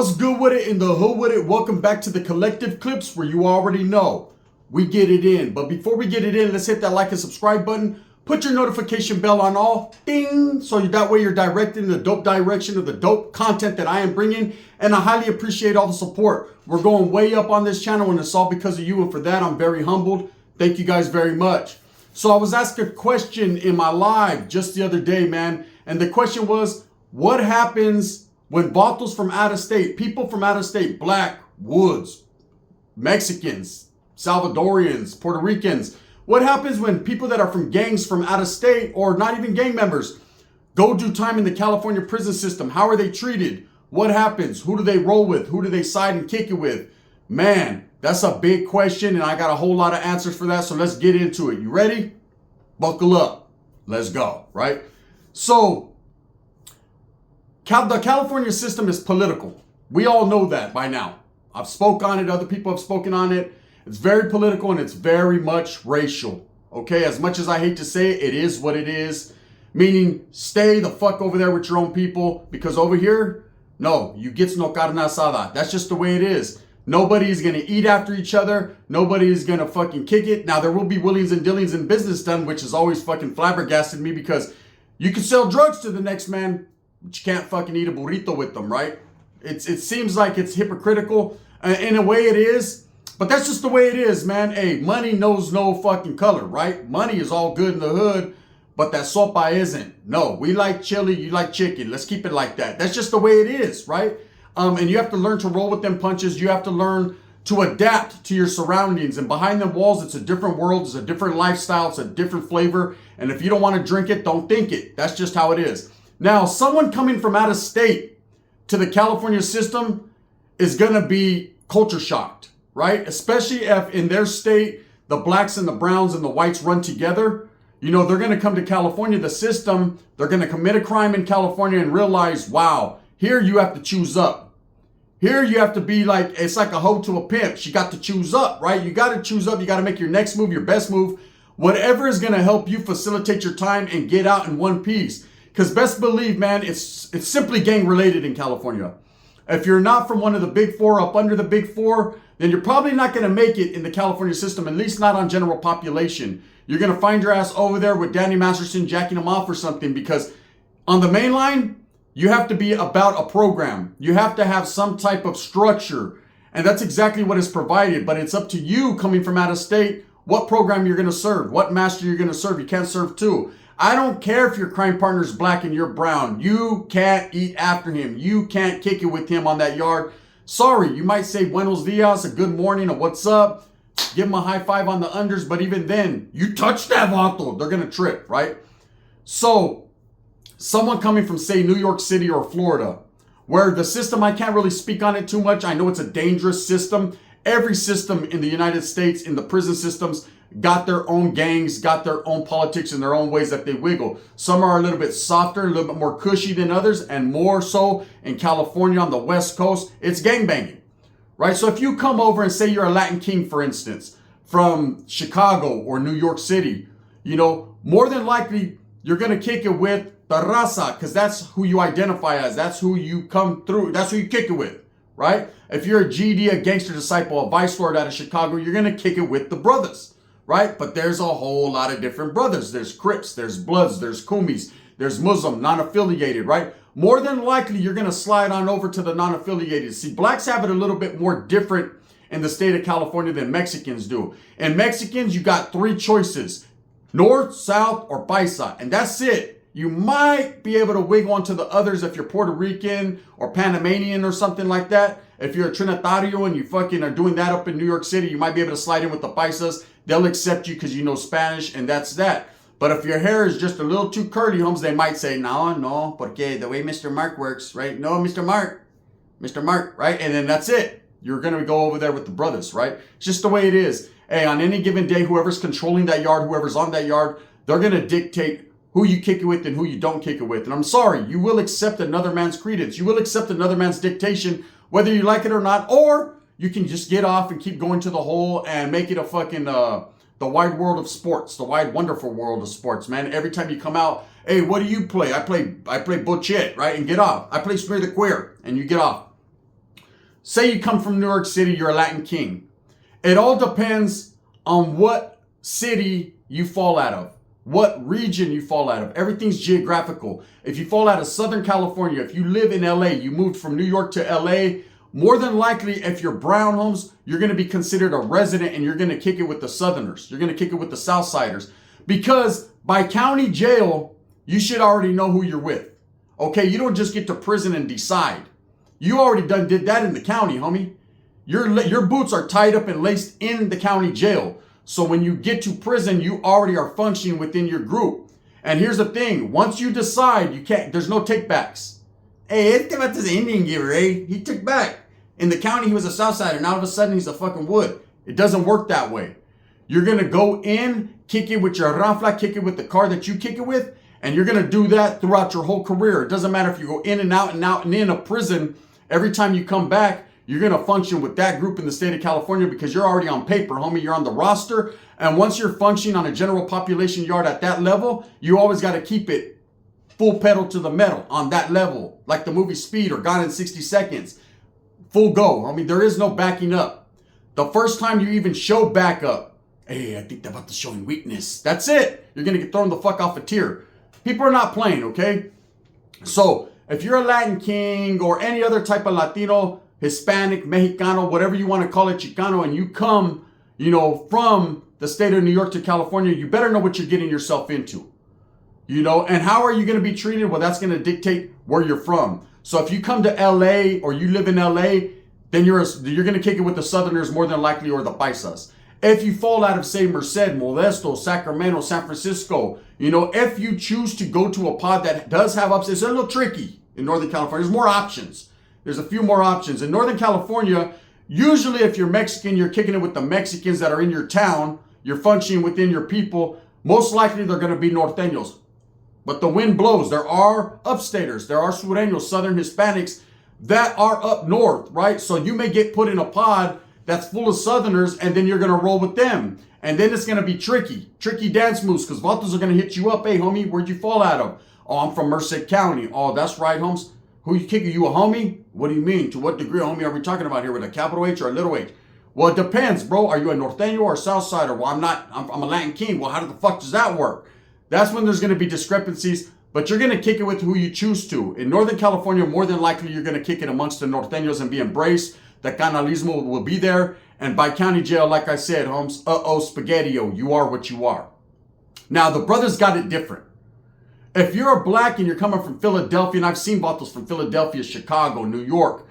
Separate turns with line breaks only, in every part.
What's good with it in the hood with it? Welcome back to the collective clips where you already know we get it in. But before we get it in, let's hit that like and subscribe button. Put your notification bell on all, ding, so that way you're directed in the dope direction of the dope content that I am bringing. And I highly appreciate all the support. We're going way up on this channel and it's all because of you. And for that, I'm very humbled. Thank you guys very much. So I was asked a question in my live just the other day, man. And the question was, what happens when vatos from out of state, people from out of state, black, woods, Mexicans, Salvadorians, Puerto Ricans, what happens when people that are from gangs from out of state or not even gang members go do time in the California prison system? How are they treated? What happens? Who do they roll with? Who do they side and kick it with? Man, that's a big question and I got a whole lot of answers for that. So let's get into it. You ready? Buckle up. Let's go, right? So the California system is political. We all know that by now. I've spoken on it. Other people have spoken on it. It's very political and it's very much racial. Okay, as much as I hate to say it, it is what it is. Meaning, stay the fuck over there with your own people because over here, no, you get no carne asada. That's just the way it is. Nobody's going to eat after each other. Nobody's going to fucking kick it. Now, there will be willings and dealings in business done, which has always fucking flabbergasted me because you can sell drugs to the next man, but you can't fucking eat a burrito with them, right? It seems like it's hypocritical. In a way it is, but that's just the way it is, man. Hey, money knows no fucking color, right? Money is all good in the hood, but that sopa isn't. No, we like chili, you like chicken. Let's keep it like that. That's just the way it is, right? And you have to learn to roll with them punches. You have to learn to adapt to your surroundings. And behind them walls, it's a different world. It's a different lifestyle. It's a different flavor. And if you don't want to drink it, don't think it. That's just how it is. Now, someone coming from out of state to the California system is going to be culture shocked, right? Especially if in their state, the blacks and the browns and the whites run together. You know, they're going to come to California, the system, they're going to commit a crime in California and realize, wow, here you have to choose up. Here you have to be like, it's like a hoe to a pimp. She got to choose up, right? You got to choose up. You got to make your next move, your best move, whatever is going to help you facilitate your time and get out in one piece. Because best believe, man, it's simply gang related in California. If you're not from one of the big four, up under the big four, then you're probably not going to make it in the California system, at least not on general population. You're going to find your ass over there with Danny Masterson jacking them off or something because on the main line, you have to be about a program. You have to have some type of structure. And that's exactly what is provided. But it's up to you coming from out of state, what program you're going to serve, what master you're going to serve. You can't serve two. I don't care if your crime partner's black and you're brown. You can't eat after him. You can't kick it with him on that yard. Sorry, you might say buenos dias, a good morning, a what's up. Give them a high five on the unders. But even then, you touch that vato, they're going to trip, right? So someone coming from, say, New York City or Florida, where the system, I can't really speak on it too much. I know it's a dangerous system. Every system in the United States, in the prison systems, got their own gangs, got their own politics and their own ways that they wiggle. Some are a little bit softer, a little bit more cushy than others, and more so in California on the West Coast, it's gangbanging, right? So if you come over and say you're a Latin king, for instance, from Chicago or New York City, you know, more than likely you're going to kick it with the raza because that's who you identify as. That's who you come through. That's who you kick it with, right? If you're a GD, a gangster disciple, a vice lord out of Chicago, you're going to kick it with the brothers. Right? But there's a whole lot of different brothers. There's Crips, there's Bloods, there's Kumis, there's Muslim, non-affiliated, right? More than likely, you're going to slide on over to the non-affiliated. See, blacks have it a little bit more different in the state of California than Mexicans do. And Mexicans, you got three choices: North, South, or Paisa. And that's it. You might be able to wiggle onto the others if you're Puerto Rican or Panamanian or something like that. If you're a Trinitario and you fucking are doing that up in New York City, you might be able to slide in with the Paisas. They'll accept you because you know Spanish, and that's that. But if your hair is just a little too curly, Holmes, they might say, no, porque the way Mr. Mark works, right? No, Mr. Mark, right? And then that's it. You're going to go over there with the brothers, right? It's just the way it is. Hey, on any given day, whoever's controlling that yard, whoever's on that yard, they're going to dictate who you kick it with and who you don't kick it with. And I'm sorry, you will accept another man's credence. You will accept another man's dictation, whether you like it or not, or you can just get off and keep going to the hole and make it a fucking, the wide world of sports, the wide, wonderful world of sports, man. Every time you come out, hey, what do you play? I play bullshit, right? And get off. I play Smear the Queer, and you get off. Say you come from New York City, you're a Latin king. It all depends on what city you fall out of, what region you fall out of. Everything's geographical. If you fall out of Southern California, if you live in LA, you moved from New York to LA, more than likely, if you're brown, Holmes, you're going to be considered a resident and you're going to kick it with the Southerners. You're going to kick it with the Southsiders. Because by county jail, you should already know who you're with. Okay, you don't just get to prison and decide. You already did that in the county, homie. Your boots are tied up and laced in the county jail. So when you get to prison, you already are functioning within your group. And here's the thing. Once you decide, you can't, there's no takebacks. Hey, it's about this Indian giver, eh? He took back. In the county, he was a Southsider. Now all of a sudden, he's a fucking Wood. It doesn't work that way. You're going to go in, kick it with your rafla, kick it with the car that you kick it with, and you're going to do that throughout your whole career. It doesn't matter if you go in and out and out and in a prison. Every time you come back, you're going to function with that group in the state of California because you're already on paper, homie. You're on the roster. And once you're functioning on a general population yard at that level, you always got to keep it full pedal to the metal on that level. Like the movie Speed or Gone in 60 Seconds. Full go, homie. There is no backing up. The first time you even show back up, hey, I think they're about to show weakness. That's it. You're going to get thrown the fuck off a tier. People are not playing, okay? So if you're a Latin king or any other type of Latino, Hispanic, Mexicano, whatever you want to call it, Chicano, and you come, from the state of New York to California, you better know what you're getting yourself into. And how are you going to be treated? Well, that's going to dictate where you're from. So if you come to LA or you live in LA, then you're going to kick it with the Southerners more than likely or the Paisas. If you fall out of, say, Merced, Modesto, Sacramento, San Francisco, if you choose to go to a pod that does have ups, it's a little tricky in Northern California. There's more options. There's a few more options. In Northern California, usually if you're Mexican, you're kicking it with the Mexicans that are in your town. You're functioning within your people. Most likely they're going to be norteños. But the wind blows. There are upstaters. There are sureños, Southern Hispanics that are up north, right? So you may get put in a pod that's full of Southerners and then you're going to roll with them. And then it's going to be tricky dance moves because Vatos are going to hit you up. Hey, homie, where'd you fall out of? Oh, I'm from Merced County. Oh, that's right, Holmes. Who you kicking? You a homie? What do you mean? To what degree, homie, are we talking about here? With a capital H or a little H? Well, it depends, bro. Are you a norteño or a Southsider? Well, I'm not. I'm a Latin king. Well, how the fuck does that work? That's when there's going to be discrepancies, but you're going to kick it with who you choose to. In Northern California, more than likely, you're going to kick it amongst the norteños and be embraced. The canalismo will be there. And by county jail, like I said, Holmes, spaghetti-o, you are what you are. Now, the brothers got it different. If you're a black and you're coming from Philadelphia, and I've seen Vatos from Philadelphia, Chicago, New York,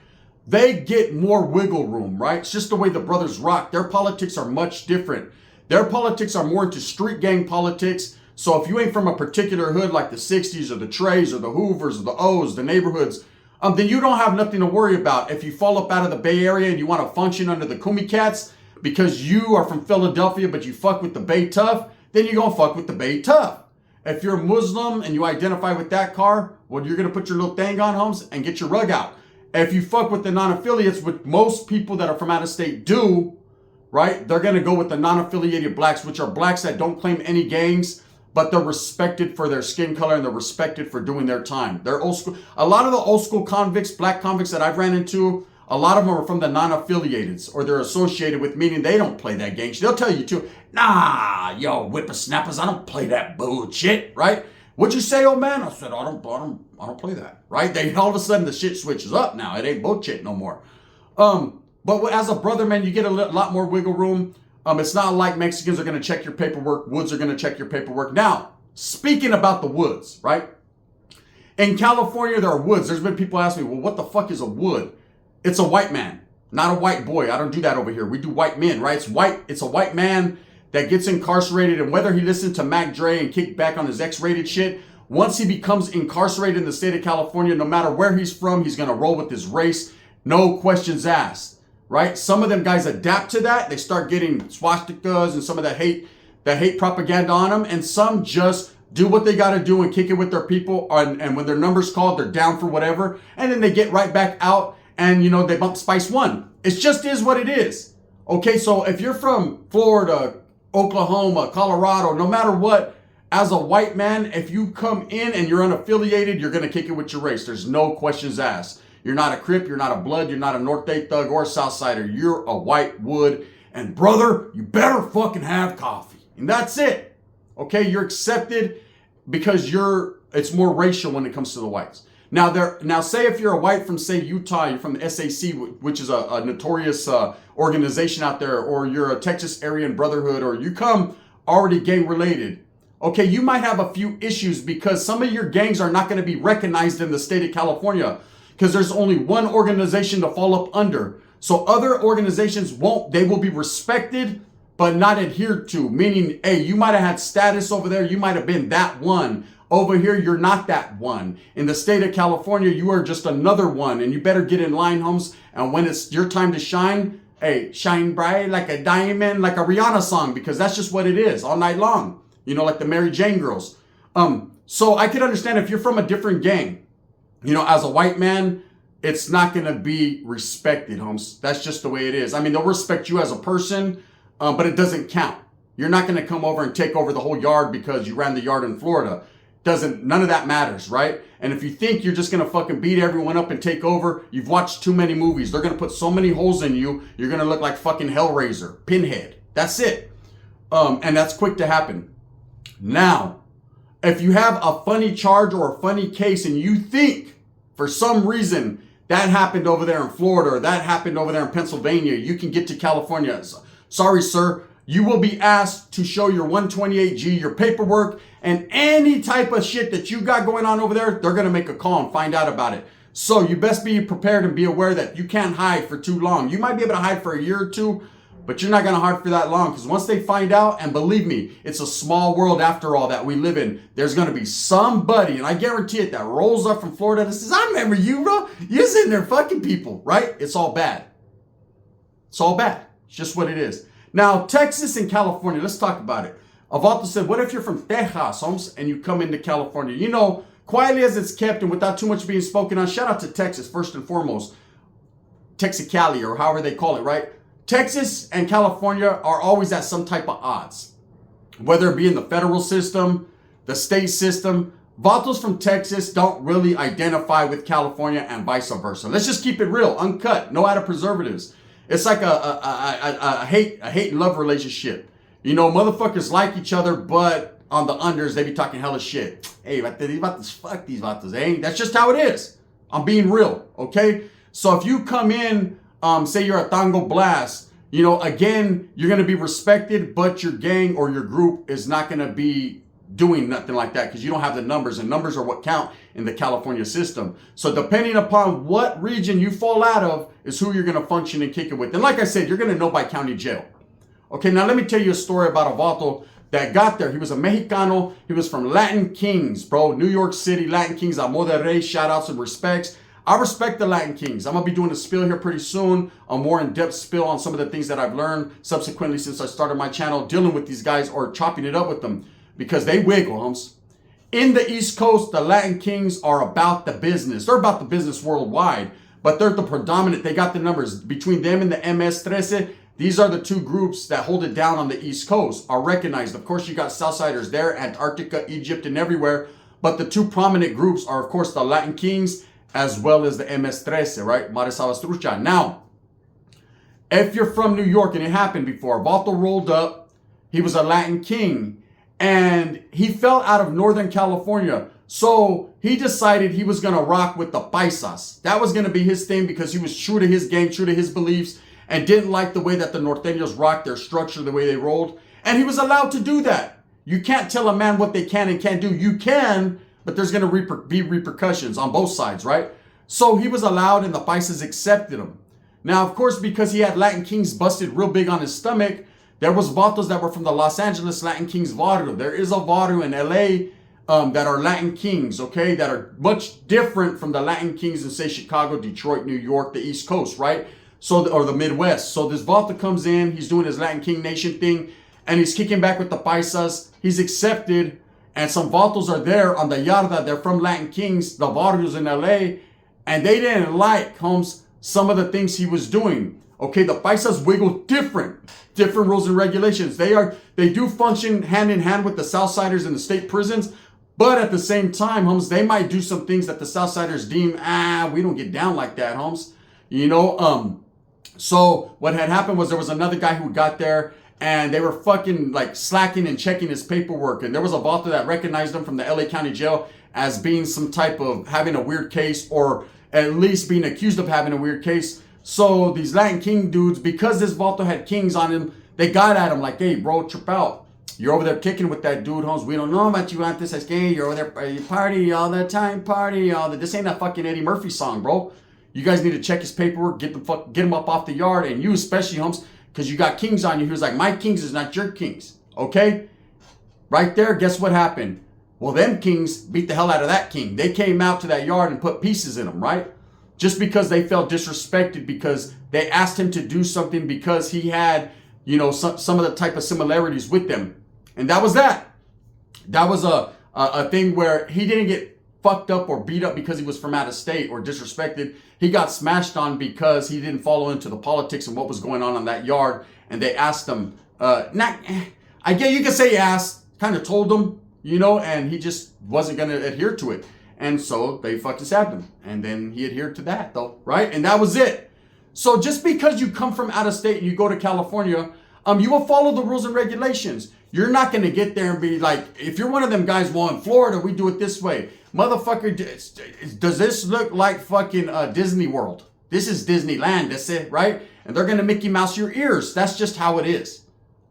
they get more wiggle room, right? It's just the way the brothers rock. Their politics are much different. Their politics are more into street gang politics. So if you ain't from a particular hood like the 60s or the Treys or the Hoovers or the O's, the neighborhoods, then you don't have nothing to worry about. If you fall up out of the Bay Area and you want to function under the Kumi Cats because you are from Philadelphia but you fuck with the Bay Tough, then you're going to fuck with the Bay Tough. If you're a Muslim and you identify with that car, well, you're going to put your little thing on, Holmes, and get your rug out. If you fuck with the non-affiliates, which most people that are from out of state do, right, they're going to go with the non-affiliated blacks, which are blacks that don't claim any gangs, but they're respected for their skin color and they're respected for doing their time. They're old school. A lot of the old school convicts, black convicts that I've ran into, a lot of them are from the non-affiliateds or they're associated with, meaning they don't play that gang shit. They'll tell you too, nah, yo, whippersnappers, I don't play that bullshit, right? What'd you say, old man? I said, I don't play that, right? They all of a sudden the shit switches up now. It ain't bullshit no more. But as a brother, man, you get a lot more wiggle room. It's not like Mexicans are going to check your paperwork. Woods are going to check your paperwork. Now, speaking about the Woods, right? In California, there are Woods. There's been people ask me, well, what the fuck is a Wood? It's a white man, not a white boy. I don't do that over here. We do white men, right? It's a white man that gets incarcerated. And whether he listened to Mac Dre and kicked back on his X-rated shit, once he becomes incarcerated in the state of California, no matter where he's from, he's going to roll with his race. No questions asked. Right? Some of them guys adapt to that. They start getting swastikas and some of that hate propaganda on them. And some just do what they got to do and kick it with their people. And when their number's called, they're down for whatever. And then they get right back out and, they bump Spice One. It just is what it is. Okay, so if you're from Florida, Oklahoma, Colorado, no matter what, as a white man, if you come in and you're unaffiliated, you're going to kick it with your race. There's no questions asked. You're not a Crip, you're not a Blood, you're not a North Bay Thug or a Southsider. You're a white wood. And brother, you better fucking have coffee. And that's it. Okay, you're accepted because it's more racial when it comes to the whites. Now say if you're a white from, say, Utah, you're from the SAC, which is a notorious organization out there, or you're a Texas Aryan Brotherhood, or you come already gang related. Okay, you might have a few issues because some of your gangs are not going to be recognized in the state of California because there's only one organization to fall up under. So other organizations they will be respected, but not adhered to. Meaning, hey, you might have had status over there. You might have been that one. Over here, you're not that one. In the state of California, you are just another one. And you better get in line, homes. And when it's your time to shine, hey, shine bright like a diamond, like a Rihanna song, because that's just what it is all night long. You know, like the Mary Jane girls. So I could understand if you're from a different gang, you know, as a white man, it's not going to be respected, homes. That's just the way it is. I mean, they'll respect you as a person, but it doesn't count. You're not going to come over and take over the whole yard because you ran the yard in Florida. None of that matters, right? And if you think you're just going to fucking beat everyone up and take over, you've watched too many movies. They're going to put so many holes in you, you're going to look like fucking Hellraiser, Pinhead. That's it. And that's quick to happen. Now, if you have a funny charge or a funny case and you think for some reason that happened over there in Florida or that happened over there in Pennsylvania, you can get to California. Sorry, sir. You will be asked to show your 128G, your paperwork, and any type of shit that you got going on over there, they're going to make a call and find out about it. So you best be prepared and be aware that you can't hide for too long. You might be able to hide for a year or two, but you're not going to hide for that long because once they find out, and believe me, it's a small world after all that we live in. There's going to be somebody, and I guarantee it, that rolls up from Florida that says, I remember you, bro. You're sitting there fucking people, right? It's all bad. It's all bad. It's just what it is. Now, Texas and California, let's talk about it. Avalto said, what if you're from Texas, homes, and you come into California? You know, quietly as it's kept and without too much being spoken on, shout out to Texas, first and foremost. Texicali, or however they call it, right? Texas and California are always at some type of odds. Whether it be in the federal system, the state system, Vatos from Texas don't really identify with California and vice versa. Let's just keep it real, uncut, no added preservatives. It's like a hate and love relationship. You know, motherfuckers like each other, but on the unders, they be talking hella shit. Hey, fuck these vatos, eh? That's just how it is. I'm being real, okay? So if you come in, say you're a Tango Blast, you know, again, you're going to be respected, but your gang or your group is not going to be doing nothing like that because you don't have the numbers, and numbers are what count in the California system. So depending upon what region you fall out of is who you're going to function and kick it with. And like I said, you're going to know by county jail. Okay, now let me tell you a story about a vato that got there. He was a Mexicano. He was from Latin Kings, bro. New York City, Latin Kings. Amor de Rey, shout outs and respects. I respect the Latin Kings. I'm going to be doing a spill here pretty soon, a more in-depth spill on some of the things that I've learned subsequently since I started my channel dealing with these guys or chopping it up with them because they wiggle, homes. In the East Coast, the Latin Kings are about the business. They're about the business worldwide, but they're the predominant. They got the numbers. Between them and the MS-13, these are the two groups that hold it down on the East Coast, are recognized. Of course, you got Southsiders there, Antarctica, Egypt, and everywhere. But the two prominent groups are, of course, the Latin Kings as well as the MS-13, right? Mare Salvatrucha. Now, if you're from New York, and it happened before, Vato rolled up. He was a Latin King, and he fell out of Northern California. So he decided he was going to rock with the Paisas. That was going to be his thing because he was true to his gang, true to his beliefs, and didn't like the way that the Norteños rocked their structure, the way they rolled. And he was allowed to do that. You can't tell a man what they can and can't do. You can, but there's going to be repercussions on both sides, right? So he was allowed, and the Paisas accepted him. Now, of course, because he had Latin Kings busted real big on his stomach, there was vatos that were from the Los Angeles Latin Kings Vato. There is a Vato in LA that are Latin Kings, okay, that are much different from the Latin Kings in, say, Chicago, Detroit, New York, the East Coast, right? So, or the Midwest. So this Vato comes in, he's doing his Latin King Nation thing, and he's kicking back with the Paisas. He's accepted, and some Vatos are there on the Yarda. They're from Latin Kings, the Barrios in LA, and they didn't like, Holmes, some of the things he was doing. Okay, the Paisas wiggle different rules and regulations. They do function hand in hand with the Southsiders in the state prisons, But at the same time, Holmes, they might do some things that the Southsiders deem, we don't get down like that, Holmes. You know, so what had happened was there was another guy who got there and they were fucking like slacking and checking his paperwork. And there was a vaulter that recognized him from the LA County Jail as being some type of having a weird case, or at least being accused of having a weird case. So these Latin King dudes, because this vaulter had kings on him, they got at him like, hey, bro, trip out. You're over there kicking with that dude, Holmes. We don't know about you, Antes. You're over there, you party all the time, party all the. This ain't a fucking Eddie Murphy song, bro. You guys need to check his paperwork, get him up off the yard, and you especially, Holmes, because you got kings on you. He was like, my kings is not your kings, okay? Right there, guess what happened? Well, them kings beat the hell out of that king. They came out to that yard and put pieces in him, right? Just because they felt disrespected because they asked him to do something because he had, you know, some of the type of similarities with them. And that was that. That was a thing where he didn't get fucked up or beat up because he was from out of state or disrespected. He got smashed on because he didn't follow into the politics and what was going on that yard. And they asked him, I guess you could say he asked, kind of told him, you know, and he just wasn't going to adhere to it. And so they fucking stabbed him. And then he adhered to that, though, right? And that was it. So just because you come from out of state and you go to California, you will follow the rules and regulations. You're not going to get there and be like, if you're one of them guys, well, in Florida, we do it this way. Motherfucker, does this look like fucking Disney World? This is Disneyland, that's it, right? And they're going to Mickey Mouse your ears. That's just how it is.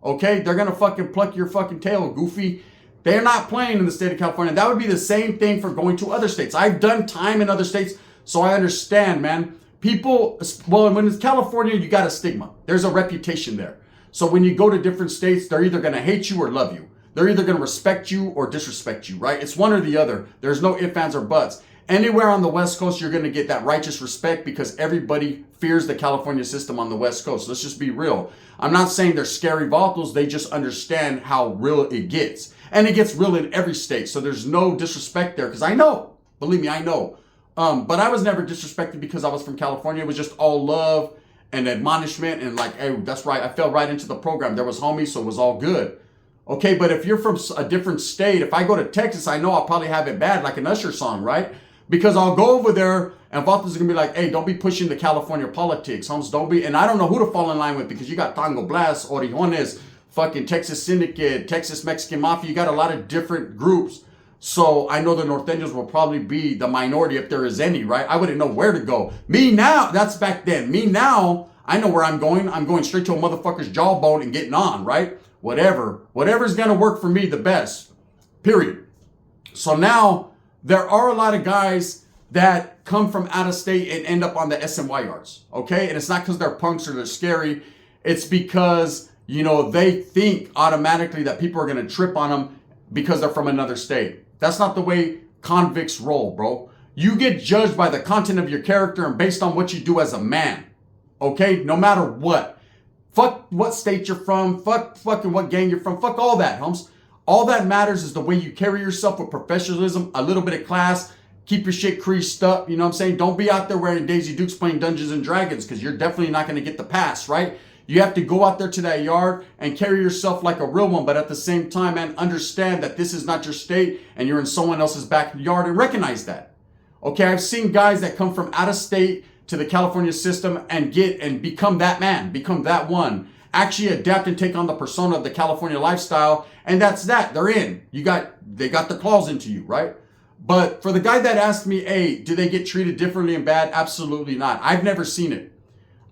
Okay? They're going to fucking pluck your fucking tail, goofy. They're not playing in the state of California. That would be the same thing for going to other states. I've done time in other states, so I understand, man. People, well, when it's California, you got a stigma. There's a reputation there. So when you go to different states, they're either going to hate you or love you. They're either going to respect you or disrespect you, right? It's one or the other. There's no ifs, ands, or buts. Anywhere on the West Coast, you're going to get that righteous respect because everybody fears the California system on the West Coast. Let's just be real. I'm not saying they're scary vaultals. They just understand how real it gets. And it gets real in every state. So there's no disrespect there because I know. Believe me, I know. But I was never disrespected because I was from California. It was just all love and admonishment and like, hey, that's right. I fell right into the program. There was homies, so it was all good. Okay, but if you're from a different state, if I go to Texas, I know I'll probably have it bad, like an Usher song, right? Because I'll go over there and vaulters are going to be like, hey, don't be pushing the California politics. Homes, don't be. And I don't know who to fall in line with because you got Tango Blast, Orijones, fucking Texas Syndicate, Texas Mexican Mafia. You got a lot of different groups. So I know the Norteños will probably be the minority if there is any, right? I wouldn't know where to go. Me now, that's back then. Me now, I know where I'm going. I'm going straight to a motherfucker's jawbone and getting on, right? Whatever's going to work for me the best, period. So now there are a lot of guys that come from out of state and end up on the SNY yards, okay? And it's not because they're punks or they're scary. It's because, you know, they think automatically that people are going to trip on them because they're from another state. That's not the way convicts roll, bro. You get judged by the content of your character and based on what you do as a man, okay? No matter what. Fuck what state you're from. Fuck fucking what gang you're from. Fuck all that, Holmes. All that matters is the way you carry yourself with professionalism, a little bit of class, keep your shit creased up, you know what I'm saying? Don't be out there wearing Daisy Dukes playing Dungeons and Dragons because you're definitely not going to get the pass, right? You have to go out there to that yard and carry yourself like a real one, but at the same time, man, understand that this is not your state and you're in someone else's backyard and recognize that. Okay, I've seen guys that come from out of state to the California system and become that man, become that one, actually adapt and take on the persona of the California lifestyle. And that's that. They're in. They got the claws into you, right? But for the guy that asked me, hey, do they get treated differently and bad? Absolutely not. I've never seen it.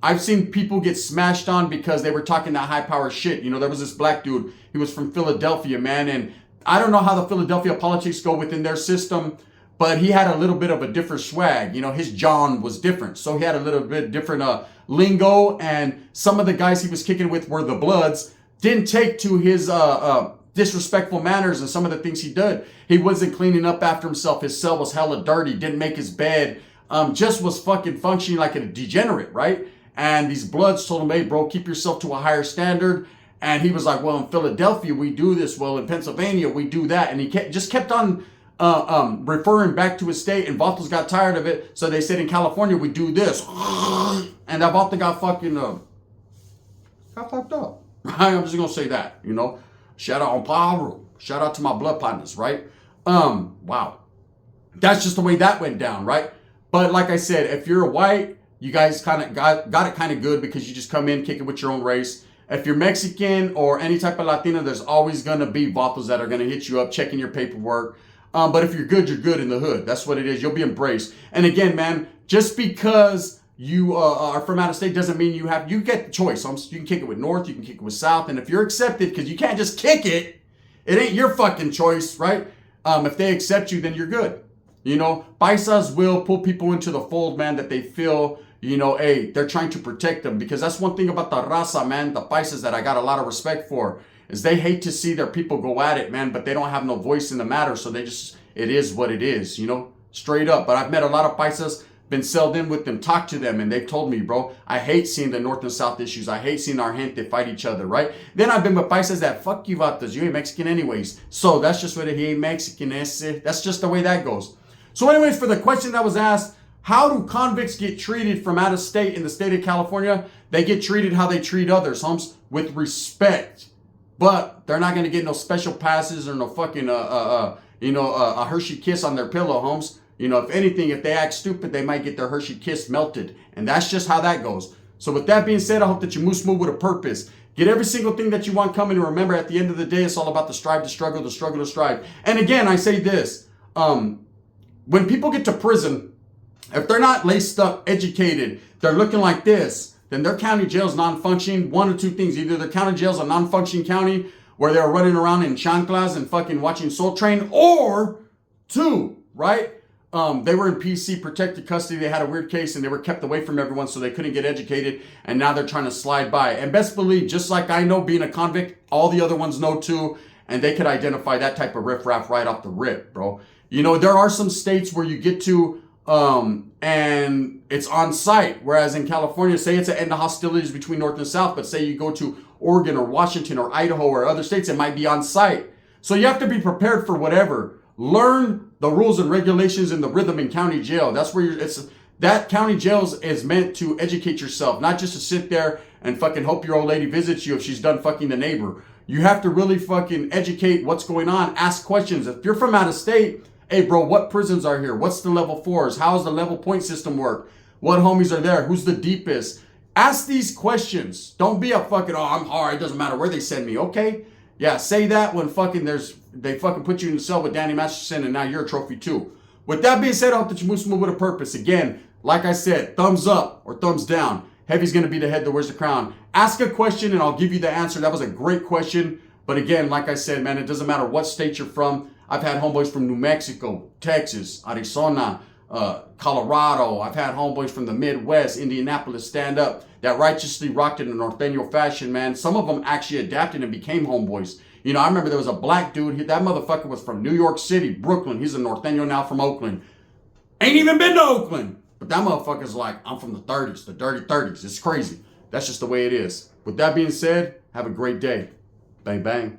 I've seen people get smashed on because they were talking that high power shit. You know, there was this black dude. He was from Philadelphia, man. And I don't know how the Philadelphia politics go within their system, but he had a little bit of a different swag. You know, his John was different. So he had a little bit different lingo. And some of the guys he was kicking with were the Bloods. Didn't take to his disrespectful manners and some of the things he did. He wasn't cleaning up after himself. His cell was hella dirty. Didn't make his bed. Just was fucking functioning like a degenerate, right? And these Bloods told him, hey, bro, keep yourself to a higher standard. And he was like, well, in Philadelphia, we do this. Well, in Pennsylvania, we do that. And he just kept on referring back to his state. And vaulters got tired of it. So they said, in California, we do this. And that vaulter got fucking, got fucked up. I'm just going to say that, you know. Shout out on Power. Shout out to my blood partners, right? Wow. That's just the way that went down, right? But like I said, if you're a white, you guys kind of got it kind of good because you just come in, kick it with your own race. If you're Mexican or any type of Latino, there's always going to be vatos that are going to hit you up, checking your paperwork. But if you're good in the hood. That's what it is. You'll be embraced. And again, man, just because you are from out of state doesn't mean you get the choice. You can kick it with North, you can kick it with South. And if you're accepted, because you can't just kick it, it ain't your fucking choice, right? If they accept you, then you're good. You know, paisas will pull people into the fold, man, that they feel, you know, hey, they're trying to protect them. Because that's one thing about the raza, man, the paisas that I got a lot of respect for, is they hate to see their people go at it, man, but they don't have no voice in the matter. So it is what it is, you know, straight up. But I've met a lot of paisas, been sold in with them, talked to them, and they've told me, bro, I hate seeing the North and South issues. I hate seeing our gente fight each other, right? Then I've been with paisas that, fuck you, vatos, you ain't Mexican anyways. So that's just what he ain't Mexican, that's just the way that goes. So anyways, for the question that was asked, how do convicts get treated from out of state in the state of California? They get treated how they treat others, homes, with respect. But they're not going to get no special passes or no fucking, a Hershey kiss on their pillow, homes. You know, if anything, if they act stupid, they might get their Hershey kiss melted. And that's just how that goes. So with that being said, I hope that you move smooth with a purpose. Get every single thing that you want coming. And remember, at the end of the day, it's all about the strive, the struggle, the struggle, the strive. And again, I say this. When people get to prison, if they're not laced up, educated, they're looking like this, then their county jail's non-functioning. One of two things. Either their county jail's a non-functioning county where they're running around in chanclas and fucking watching Soul Train, or two, right? They were in PC, protected custody. They had a weird case and they were kept away from everyone so they couldn't get educated. And now they're trying to slide by. And best believe, just like I know being a convict, all the other ones know too. And they could identify that type of riffraff right off the rip, bro. You know, there are some states where you get to, and it's on site. Whereas in California, say it's an end of hostilities between North and South, but say you go to Oregon or Washington or Idaho or other states, it might be on site. So you have to be prepared for whatever. Learn the rules and regulations in the rhythm in county jail. That's where that county jail is meant to educate yourself, not just to sit there and fucking hope your old lady visits you if she's done fucking the neighbor. You have to really fucking educate what's going on. Ask questions. If you're from out of state, hey, bro, what prisons are here? What's the level 4s? How does the level point system work? What homies are there? Who's the deepest? Ask these questions. Don't be a fucking, oh, I'm hard. It doesn't matter where they send me. Okay. Yeah, say that when fucking they fucking put you in the cell with Danny Masterson and now you're a trophy too. With that being said, I hope that you move smooth with a purpose. Again, like I said, thumbs up or thumbs down. Heavy's going to be the head that wears the crown. Ask a question and I'll give you the answer. That was a great question. But again, like I said, man, it doesn't matter what state you're from. I've had homeboys from New Mexico, Texas, Arizona, Colorado. I've had homeboys from the Midwest, Indianapolis, stand up that righteously rocked in a Norteño fashion, man. Some of them actually adapted and became homeboys. You know, I remember there was a black dude. That motherfucker was from New York City, Brooklyn. He's a Norteño now from Oakland. Ain't even been to Oakland. But that motherfucker's like, I'm from the 30s, the dirty 30s. It's crazy. That's just the way it is. With that being said, have a great day. Bang, bang.